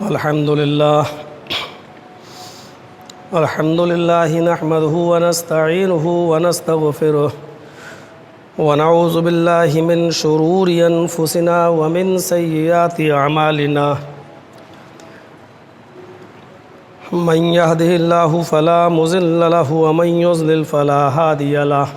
الحمد لله نحمده ونستعينه ونستغفره ونعوذ بالله من شرور أنفسنا ومن سيئات أعمالنا من يهده الله فلا مضل له ومن يضلل فلا هادي له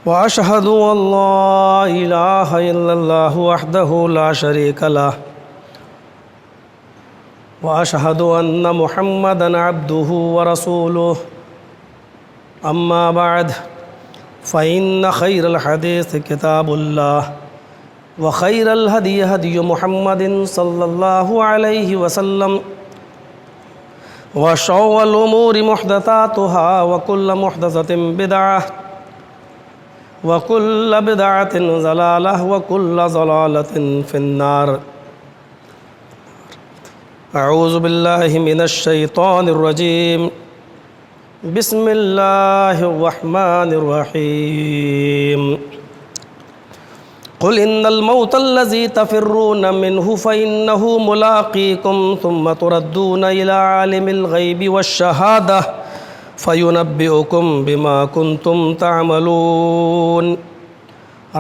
وأشهد أن لا إله إلا الله وحده لا شريك له وأشهد أن محمدًا عبده ورسوله أما بعد فإن خير الحديث كتاب الله وخير الهدي هدي محمد صلى الله عليه وسلم وشر الأمور محدثاتها وكل محدثة بدعة وكل بدعة ضلالة وكل ضلالة في النار أعوذ بالله من الشيطان الرجيم بسم الله الرحمن الرحيم قل إن الموت الذي تفرون منه فإنه ملاقيكم ثم تردون إلى عالم الغيب والشهادة فينبئكم بما كنتم تعملون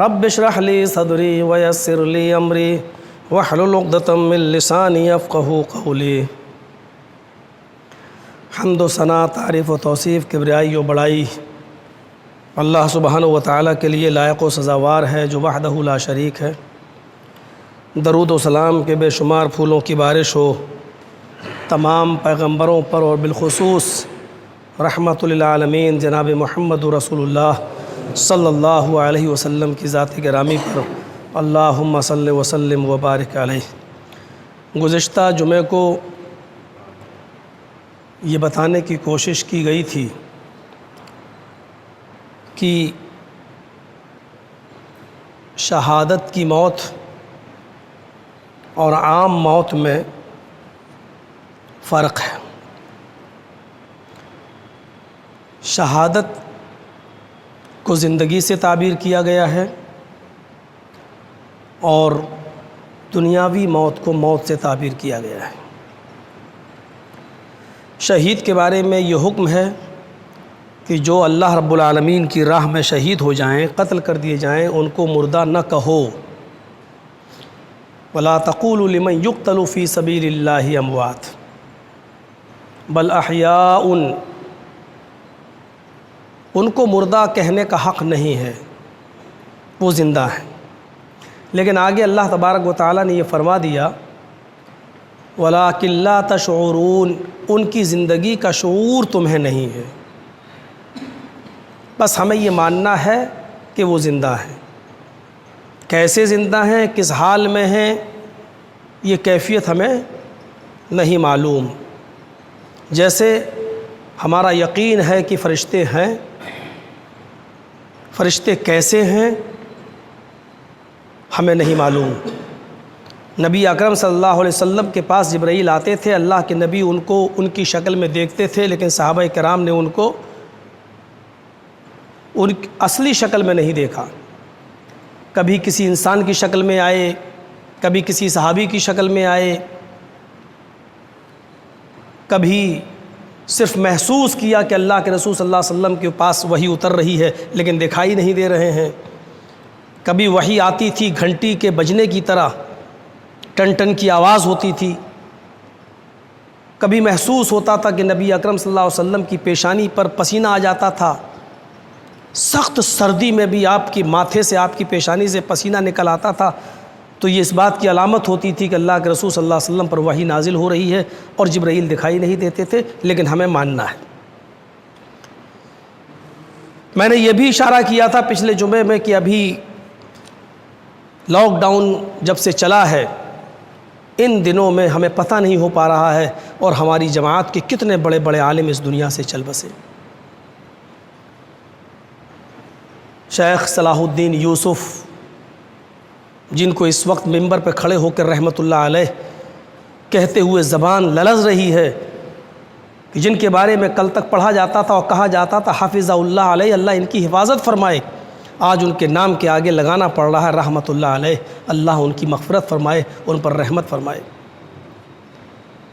رب اشرح لي صدري ويسر لي أمري واحلل عقدة من لساني يفقهوا قولي۔ حمد و ثنا، تعریف و توصیف، کبریائی و بڑائی اللہ سبحانہ و تعالیٰ کے لیے لائق و سزاوار ہے جو وحدہ لا شریک ہے۔ درود و سلام کے بے شمار پھولوں کی بارش ہو تمام پیغمبروں پر اور بالخصوص رحمت للعالمین جناب محمد رسول اللہ صلی اللہ علیہ وسلم کی ذات گرامی پر اللہم صلی وسلم وبارک علیہ۔ گزشتہ جمعہ کو یہ بتانے کی کوشش کی گئی تھی کہ شہادت کی موت اور عام موت میں فرق ہے۔ شہادت کو زندگی سے تعبیر کیا گیا ہے اور دنیاوی موت کو موت سے تعبیر کیا گیا ہے۔ شہید کے بارے میں یہ حکم ہے کہ جو اللہ رب العالمین کی راہ میں شہید ہو جائیں، قتل کر دیے جائیں، ان کو مردہ نہ کہو۔ وَلَا تَقُولُوا لِمَنْ يُقْتَلُ فِي سَبِيلِ اللَّهِ أَمْوَاتٌ بَلْ أَحْيَاءٌ۔ ان کو مردہ کہنے کا حق نہیں ہے، وہ زندہ ہیں۔ لیکن آگے اللہ تبارک و تعالیٰ نے یہ فرما دیا وَلَٰكِن لَا تَشْعُرُونَ، ان کی زندگی کا شعور تمہیں نہیں ہے، بس ہمیں یہ ماننا ہے کہ وہ زندہ ہیں۔ کیسے زندہ ہیں، کس حال میں ہیں، یہ کیفیت ہمیں نہیں معلوم۔ جیسے ہمارا یقین ہے کہ فرشتے ہیں، فرشتے کیسے ہیں ہمیں نہیں معلوم۔ نبی اکرم صلی اللہ علیہ وسلم کے پاس جبرائیل آتے تھے، اللہ کے نبی ان کو ان کی شکل میں دیکھتے تھے، لیکن صحابہ کرام نے ان کو ان اصلی شکل میں نہیں دیکھا۔ کبھی کسی انسان کی شکل میں آئے، کبھی کسی صحابی کی شکل میں آئے، کبھی صرف محسوس کیا کہ اللہ کے رسول صلی اللہ علیہ وسلم کے پاس وحی اتر رہی ہے لیکن دکھائی نہیں دے رہے ہیں۔ کبھی وحی آتی تھی گھنٹی کے بجنے کی طرح، ٹن ٹن کی آواز ہوتی تھی۔ کبھی محسوس ہوتا تھا کہ نبی اکرم صلی اللہ علیہ وسلم کی پیشانی پر پسینہ آ جاتا تھا، سخت سردی میں بھی آپ کی ماتھے سے، آپ کی پیشانی سے پسینہ نکل آتا تھا، تو یہ اس بات کی علامت ہوتی تھی کہ اللہ کے رسول صلی اللہ علیہ وسلم پر وحی نازل ہو رہی ہے، اور جبرائیل دکھائی نہیں دیتے تھے، لیکن ہمیں ماننا ہے۔ میں نے یہ بھی اشارہ کیا تھا پچھلے جمعے میں کہ ابھی لاک ڈاؤن جب سے چلا ہے، ان دنوں میں ہمیں پتہ نہیں ہو پا رہا ہے اور ہماری جماعت کے کتنے بڑے بڑے عالم اس دنیا سے چل بسے۔ شیخ صلاح الدین یوسف، جن کو اس وقت ممبر پہ کھڑے ہو کر رحمۃ اللہ علیہ کہتے ہوئے زبان للز رہی ہے کہ جن کے بارے میں کل تک پڑھا جاتا تھا اور کہا جاتا تھا حافظ اللہ علیہ، اللہ ان کی حفاظت فرمائے، آج ان کے نام کے آگے لگانا پڑ رہا ہے رحمت اللہ علیہ، اللہ ان کی مغفرت فرمائے، ان پر رحمت فرمائے۔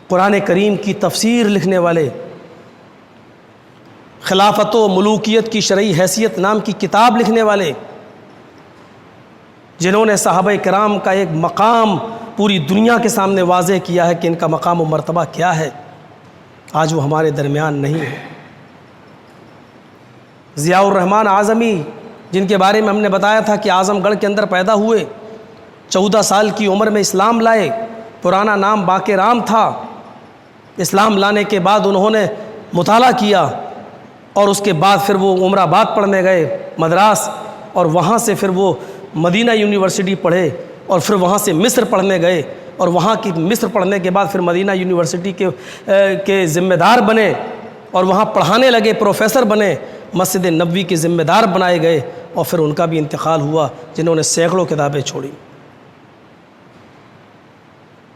قرآن کریم کی تفسیر لکھنے والے، خلافت و ملوکیت کی شرعی حیثیت نام کی کتاب لکھنے والے، جنہوں نے صحابہ کرام کا ایک مقام پوری دنیا کے سامنے واضح کیا ہے کہ ان کا مقام و مرتبہ کیا ہے، آج وہ ہمارے درمیان نہیں ہے۔ ضیاء الرحمن اعظمی، جن کے بارے میں ہم نے بتایا تھا کہ اعظم گڑھ کے اندر پیدا ہوئے، 14 سال کی عمر میں اسلام لائے، پرانا نام باقر رام تھا، اسلام لانے کے بعد انہوں نے مطالعہ کیا اور اس کے بعد پھر وہ عمر آباد پڑھنے گئے مدراس، اور وہاں سے پھر وہ مدینہ یونیورسٹی پڑھے، اور پھر وہاں سے مصر پڑھنے گئے، اور وہاں کی مصر پڑھنے کے بعد پھر مدینہ یونیورسٹی کے ذمہ دار بنے اور وہاں پڑھانے لگے، پروفیسر بنے، مسجد نبوی کے ذمہ دار بنائے گئے، اور پھر ان کا بھی انتقال ہوا، جنہوں نے سینکڑوں کتابیں چھوڑی۔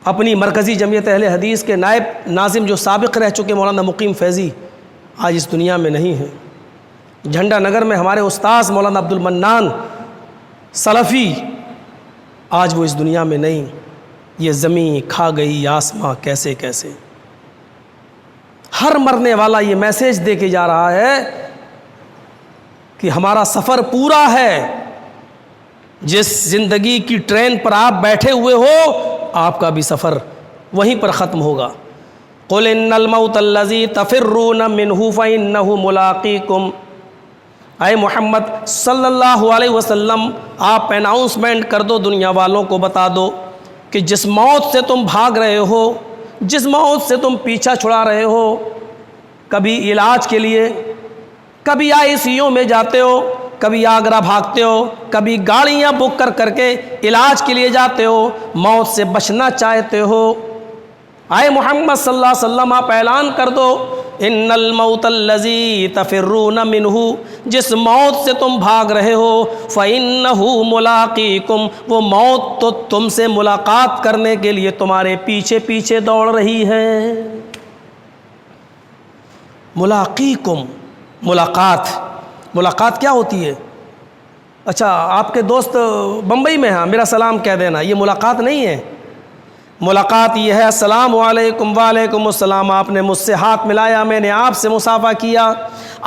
اپنی مرکزی جمعیت اہل حدیث کے نائب ناظم جو سابق رہ چکے مولانا مقیم فیضی آج اس دنیا میں نہیں ہیں۔ جھنڈا نگر میں ہمارے استاذ مولانا عبد المنان سلفی آج وہ اس دنیا میں نہیں۔ یہ زمین کھا گئی آسماں کیسے کیسے، ہر مرنے والا یہ میسیج دے کے جا رہا ہے کہ ہمارا سفر پورا ہے، جس زندگی کی ٹرین پر آپ بیٹھے ہوئے ہو آپ کا بھی سفر وہیں پر ختم ہوگا۔ قل ان الموت الذی تفرون منہ فانہ ملاقیکم، اے محمد صلی اللہ علیہ وسلم آپ اناؤنسمنٹ کر دو، دنیا والوں کو بتا دو کہ جس موت سے تم بھاگ رہے ہو، جس موت سے تم پیچھا چھڑا رہے ہو، کبھی علاج کے لیے، کبھی ICU میں جاتے ہو، کبھی آگرہ بھاگتے ہو، کبھی گاڑیاں بک کر کے علاج کے لیے جاتے ہو، موت سے بچنا چاہتے ہو، اے محمد صلی اللہ علیہ وسلم آپ اعلان کر دو ان الموت الذی تفرون منہ، جس موت سے تم بھاگ رہے ہو، فإنہ ملاقیکم، وہ موت تو تم سے ملاقات کرنے کے لیے تمہارے پیچھے پیچھے دوڑ رہی ہے۔ ملاقیکم، ملاقات کیا ہوتی ہے؟ اچھا آپ کے دوست بمبئی میں ہیں، میرا سلام کہہ دینا، یہ ملاقات نہیں ہے۔ ملاقات یہ ہے السلام علیکم، وعلیکم السلام، آپ نے مجھ سے ہاتھ ملایا، میں نے آپ سے مصافحہ کیا،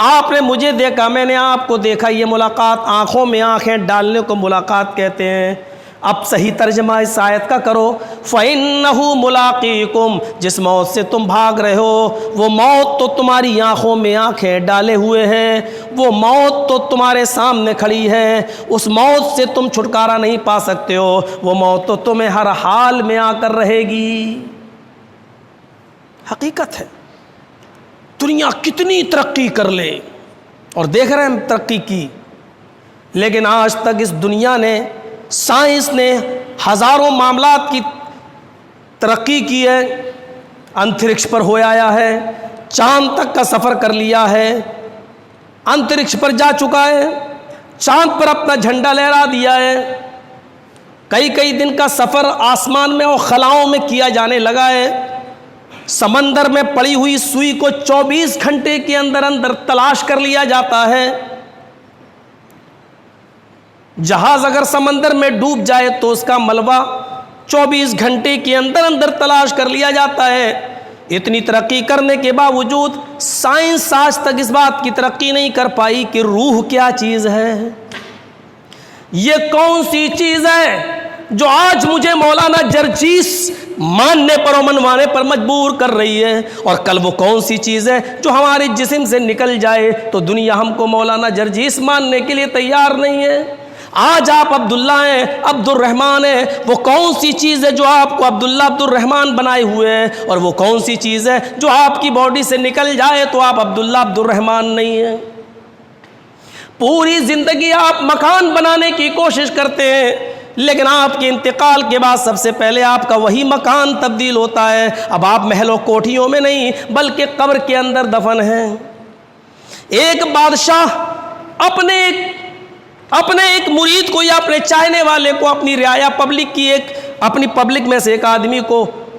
آپ نے مجھے دیکھا، میں نے آپ کو دیکھا، یہ ملاقات، آنکھوں میں آنکھیں ڈالنے کو ملاقات کہتے ہیں۔ اب صحیح ترجمہ اس آیت کا کرو، فَإِنَّهُ مُلَاقِيكُمْ، جس موت سے تم بھاگ رہے ہو وہ موت تو تمہاری آنکھوں میں آنکھیں ڈالے ہوئے ہے، وہ موت تو تمہارے سامنے کھڑی ہے، اس موت سے تم چھٹکارا نہیں پا سکتے ہو، وہ موت تو تمہیں ہر حال میں آ کر رہے گی۔ حقیقت ہے، دنیا کتنی ترقی کر لے، اور دیکھ رہے ہیں ترقی کی، لیکن آج تک اس دنیا نے، سائنس نے ہزاروں معاملات کی ترقی کی ہے، انترکش پر ہو آیا ہے، چاند تک کا سفر کر لیا ہے، انترکش پر جا چکا ہے، چاند پر اپنا جھنڈا لہرا دیا ہے، کئی دن کا سفر آسمان میں اور خلاؤں میں کیا جانے لگا ہے، سمندر میں پڑی ہوئی سوئی کو 24 گھنٹے کے اندر تلاش کر لیا جاتا ہے، جہاز اگر سمندر میں ڈوب جائے تو اس کا ملبہ 24 گھنٹے کے اندر تلاش کر لیا جاتا ہے۔ اتنی ترقی کرنے کے باوجود سائنس آج تک اس بات کی ترقی نہیں کر پائی کہ روح کیا چیز ہے، یہ کون سی چیز ہے جو آج مجھے مولانا جرجیس ماننے پر اور منوانے پر مجبور کر رہی ہے، اور کل وہ کون سی چیز ہے جو ہمارے جسم سے نکل جائے تو دنیا ہم کو مولانا جرجیس ماننے کے لیے تیار نہیں ہے۔ آج آپ عبداللہ ہیں، عبد الرحمن ہیں، وہ کون سی چیز ہے جو آپ کو عبداللہ عبد الرحمن بنائے ہوئے ہیں، اور وہ کون سی چیز ہے جو آپ کی باڈی سے نکل جائے تو آپ عبداللہ عبد الرحمن نہیں ہیں۔ پوری زندگی آپ مکان بنانے کی کوشش کرتے ہیں، لیکن آپ کے انتقال کے بعد سب سے پہلے آپ کا وہی مکان تبدیل ہوتا ہے، اب آپ محل و کوٹھیوں میں نہیں بلکہ قبر کے اندر دفن ہیں۔ ایک بادشاہ اپنے ایک مرید کو یا اپنے چاہنے والے کو، اپنی رعایا پبلک کی اپنی پبلک میں سے ایک آدمی کو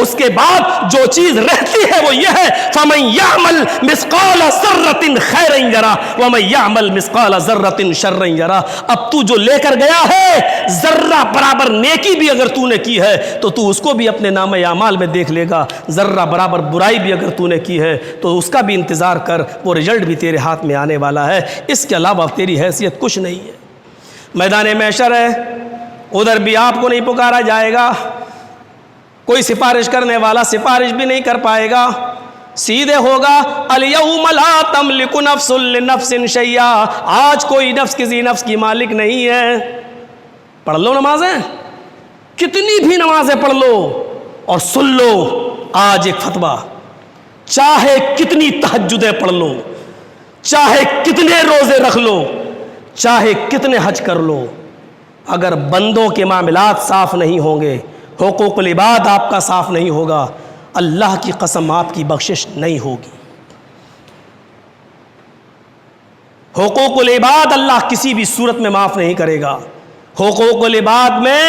اس کے بعد جو چیز رہتی ہے وہ یہ ہے فَمَن يَعْمَلْ مِثْقَالَ ذَرَّةٍ خَيْرًا يَرَهُ وَمَن يَعْمَلْ مِثْقَالَ ذَرَّةٍ شَرًّا يَرَهُ۔ اب تو جو لے کر گیا ہے ذرہ برابر نیکی بھی اگر تو نے کی ہے تو تو اس کو بھی اپنے نامہ اعمال میں دیکھ لے گا، ذرہ برابر برائی بھی اگر تو نے کی ہے تو اس کا بھی انتظار کر، وہ رزلٹ بھی تیرے ہاتھ میں آنے والا ہے، اس کے علاوہ تیری حیثیت کچھ نہیں ہے۔ میدان محشر ہے، ادھر بھی آپ کو نہیں پکارا جائے گا، کوئی سفارش کرنے والا سفارش بھی نہیں کر پائے گا، سیدھے ہوگا الیوم لا تملک نفس لنفس شیئا، آج کوئی نفس کسی نفس کی مالک نہیں ہے۔ پڑھ لو نمازیں، کتنی بھی نمازیں پڑھ لو اور سن لو آج ایک فتویٰ، چاہے کتنی تہجدیں پڑھ لو، چاہے کتنے روزے رکھ لو، چاہے کتنے حج کر لو، اگر بندوں کے معاملات صاف نہیں ہوں گے، حقوق العباد آپ کا صاف نہیں ہوگا، اللہ کی قسم آپ کی بخشش نہیں ہوگی۔ حقوق العباد اللہ کسی بھی صورت میں معاف نہیں کرے گا۔ حقوق العباد میں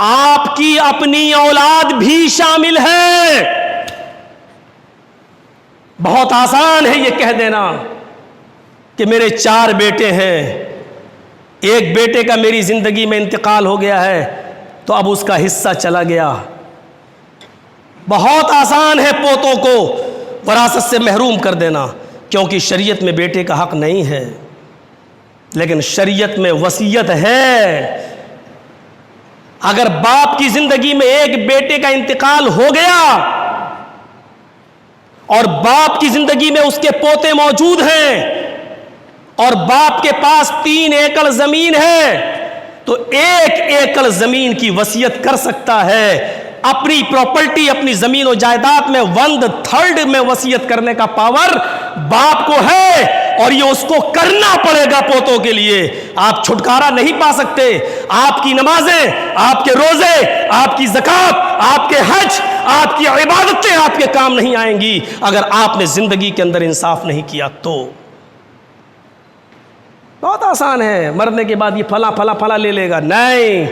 آپ کی اپنی اولاد بھی شامل ہے۔ بہت آسان ہے یہ کہہ دینا کہ میرے 4 بیٹے ہیں، ایک بیٹے کا میری زندگی میں انتقال ہو گیا ہے تو اب اس کا حصہ چلا گیا۔ بہت آسان ہے پوتوں کو وراثت سے محروم کر دینا، کیونکہ شریعت میں بیٹے کا حق نہیں ہے، لیکن شریعت میں وصیت ہے۔ اگر باپ کی زندگی میں ایک بیٹے کا انتقال ہو گیا اور باپ کی زندگی میں اس کے پوتے موجود ہیں اور باپ کے پاس 3 ایکڑ زمین ہے تو 1 ایکڑ زمین کی وصیت کر سکتا ہے۔ اپنی پراپرٹی، اپنی زمین و جائیداد میں 1/3 میں وصیت کرنے کا پاور باپ کو ہے، اور یہ اس کو کرنا پڑے گا پوتوں کے لیے۔ آپ چھٹکارا نہیں پا سکتے۔ آپ کی نمازیں، آپ کے روزے، آپ کی زکوٰۃ، آپ کے حج، آپ کی عبادتیں آپ کے کام نہیں آئیں گی اگر آپ نے زندگی کے اندر انصاف نہیں کیا تو۔ بہت آسان ہے، مرنے کے بعد یہ فلاں فلاں فلاں لے لے گا، نہیں،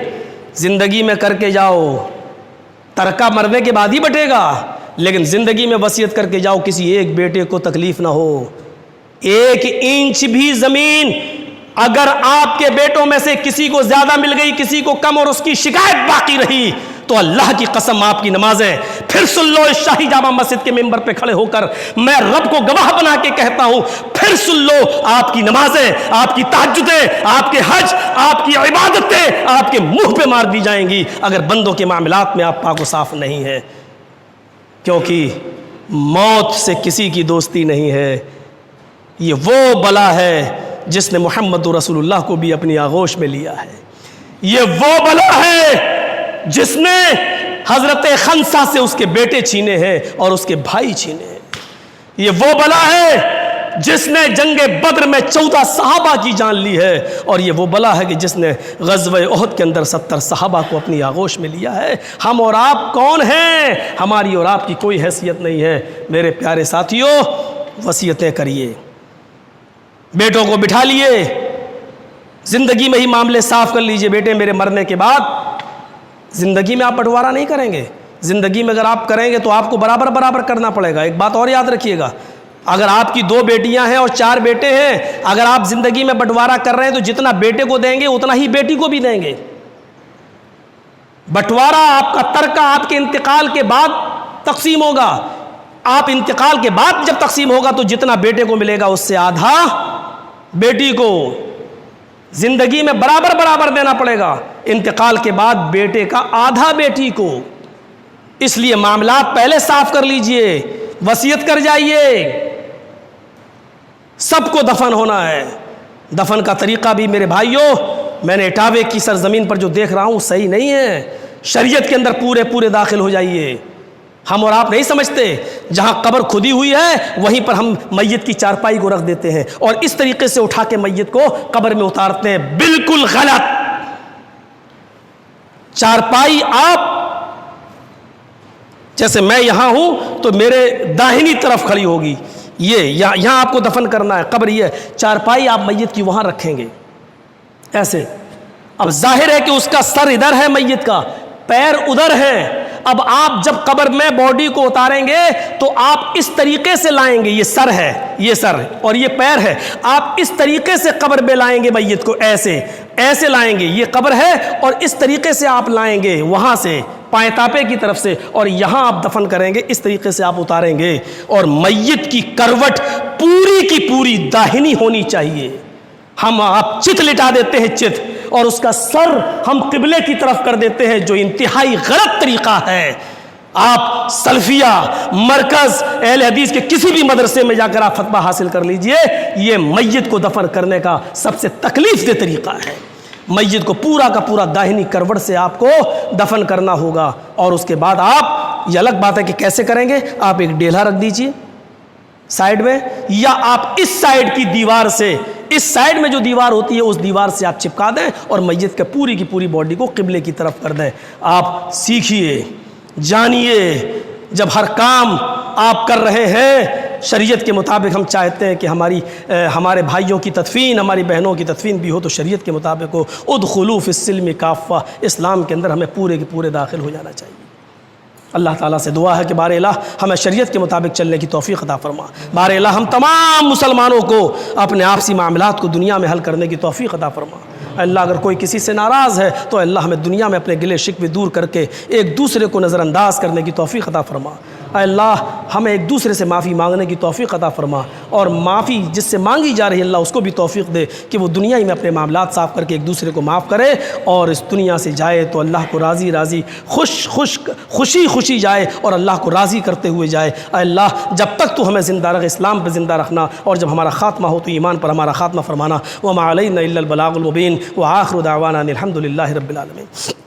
زندگی میں کر کے جاؤ، ترکہ مرنے کے بعد ہی بٹے گا، لیکن زندگی میں وصیت کر کے جاؤ کسی ایک بیٹے کو تکلیف نہ ہو۔ 1 انچ بھی زمین اگر آپ کے بیٹوں میں سے کسی کو زیادہ مل گئی، کسی کو کم، اور اس کی شکایت باقی رہی تو اللہ کی قسم آپ کی نمازیں، پھر سن لو، اس شاہی جامع مسجد کے ممبر پہ کھڑے ہو کر میں رب کو گواہ بنا کے کہتا ہوں، پھر سن لو، آپ کی نمازیں، آپ کی تہجدیں، آپ کے حج، آپ کی عبادتیں آپ کے منہ پہ مار دی جائیں گی اگر بندوں کے معاملات میں آپ پاک و صاف نہیں ہے، کیونکہ موت سے کسی کی دوستی نہیں ہے۔ یہ وہ بلا ہے جس نے محمد رسول اللہ کو بھی اپنی آغوش میں لیا ہے۔ یہ وہ بلا ہے جس نے حضرت خنسا سے اس کے بیٹے چھینے ہیں اور اس کے بھائی چھینے ہیں۔ یہ وہ بلا ہے جس نے جنگ بدر میں 14 صحابہ کی جان لی ہے، اور یہ وہ بلا ہے کہ جس نے غزوہ احد کے اندر 70 صحابہ کو اپنی آغوش میں لیا ہے۔ ہم اور آپ کون ہیں؟ ہماری اور آپ کی کوئی حیثیت نہیں ہے۔ میرے پیارے ساتھیوں، وصیتیں کریے، بیٹوں کو بٹھا لیے، زندگی میں ہی معاملے صاف کر لیجئے۔ بیٹے میرے مرنے کے بعد زندگی میں آپ بٹوارا نہیں کریں گے، زندگی میں اگر آپ کریں گے تو آپ کو برابر برابر کرنا پڑے گا۔ ایک بات اور یاد رکھیے گا، اگر آپ کی 2 بیٹیاں ہیں اور 4 بیٹے ہیں، اگر آپ زندگی میں بٹوارا کر رہے ہیں تو جتنا بیٹے کو دیں گے اتنا ہی بیٹی کو بھی دیں گے۔ بٹوارا آپ کا ترکہ آپ کے انتقال کے بعد تقسیم ہوگا۔ آپ انتقال کے بعد جب تقسیم ہوگا تو جتنا بیٹے کو ملے گا اس سے آدھا بیٹی کو۔ زندگی میں برابر برابر دینا پڑے گا، انتقال کے بعد بیٹے کا آدھا بیٹی کو۔ اس لیے معاملات پہلے صاف کر لیجئے، وصیت کر جائیے۔ سب کو دفن ہونا ہے۔ دفن کا طریقہ بھی میرے بھائیوں، میں نے اٹاوے کی سرزمین پر جو دیکھ رہا ہوں صحیح نہیں ہے۔ شریعت کے اندر پورے داخل ہو جائیے۔ ہم اور آپ نہیں سمجھتے جہاں قبر کھدی ہوئی ہے وہیں پر ہم میت کی چارپائی کو رکھ دیتے ہیں اور اس طریقے سے اٹھا کے میت کو قبر میں اتارتے ہیں، بالکل غلط۔ چارپائی آپ، جیسے میں یہاں ہوں تو میرے داہنی طرف کھڑی ہوگی، یہاں آپ کو دفن کرنا ہے، قبر یہ ہے، چارپائی آپ میت کی وہاں رکھیں گے ایسے۔ اب ظاہر ہے کہ اس کا سر ادھر ہے، میت کا پیر ادھر ہے۔ اب آپ جب قبر میں باڈی کو اتاریں گے تو آپ اس طریقے سے لائیں گے، یہ سر ہے، یہ سر اور یہ پیر ہے، آپ اس طریقے سے قبر میں لائیں گے میت کو، ایسے لائیں گے، یہ قبر ہے اور اس طریقے سے آپ لائیں گے وہاں سے پائیں تاپے کی طرف سے، اور یہاں آپ دفن کریں گے، اس طریقے سے آپ اتاریں گے، اور میت کی کروٹ پوری کی پوری داہنی ہونی چاہیے۔ آپ چت لٹا دیتے ہیں، چت، اور اس کا سر ہم قبلے کی طرف کر دیتے ہیں، جو انتہائی غلط طریقہ ہے۔ آپ سلفیہ مرکز اہل حدیث کے کسی بھی مدرسے میں جا کر آپ فتویٰ حاصل کر لیجئے، یہ میت کو دفن کرنے کا سب سے تکلیف دہ طریقہ ہے۔ میت کو پورا کا پورا داہنی کروٹ سے آپ کو دفن کرنا ہوگا، اور اس کے بعد آپ، یہ الگ بات ہے کہ کیسے کریں گے، آپ ایک ڈیلھا رکھ دیجئے سائیڈ میں، یا آپ اس سائیڈ کی دیوار سے، اس سائیڈ میں جو دیوار ہوتی ہے اس دیوار سے آپ چپکا دیں اور میت کے پوری کی پوری باڈی کو قبلے کی طرف کر دیں۔ آپ سیکھیے، جانیے، جب ہر کام آپ کر رہے ہیں شریعت کے مطابق، ہم چاہتے ہیں کہ ہمارے بھائیوں کی تدفین، ہماری بہنوں کی تدفین بھی ہو تو شریعت کے مطابق ہو۔ ادخلوا فی السلم کافہ، اسلام کے اندر ہمیں پورے کے پورے داخل ہو جانا چاہیے۔ اللہ تعالیٰ سے دعا ہے کہ بار الہ ہمیں شریعت کے مطابق چلنے کی توفیق عطا فرما۔ بار الہ ہم تمام مسلمانوں کو اپنے آپسی معاملات کو دنیا میں حل کرنے کی توفیق عطا فرما۔ اللہ اگر کوئی کسی سے ناراض ہے تو اللہ ہمیں دنیا میں اپنے گلے شکوے دور کر کے ایک دوسرے کو نظر انداز کرنے کی توفیق عطا فرما۔ اے اللہ ہمیں ایک دوسرے سے معافی مانگنے کی توفیق عطا فرما، اور معافی جس سے مانگی جا رہی ہے اللہ اس کو بھی توفیق دے کہ وہ دنیا ہی میں اپنے معاملات صاف کر کے ایک دوسرے کو معاف کرے، اور اس دنیا سے جائے تو اللہ کو راضی خوشی جائے اور اللہ کو راضی کرتے ہوئے جائے۔ اے اللہ جب تک تو ہمیں زندہ رکھ، اسلام پہ زندہ رکھنا، اور جب ہمارا خاتمہ ہو تو ایمان پر ہمارا خاتمہ فرمانا۔ وما علینا الا البلاغ المبین، وآخر دعوانا ان الحمد للہ رب العالمین۔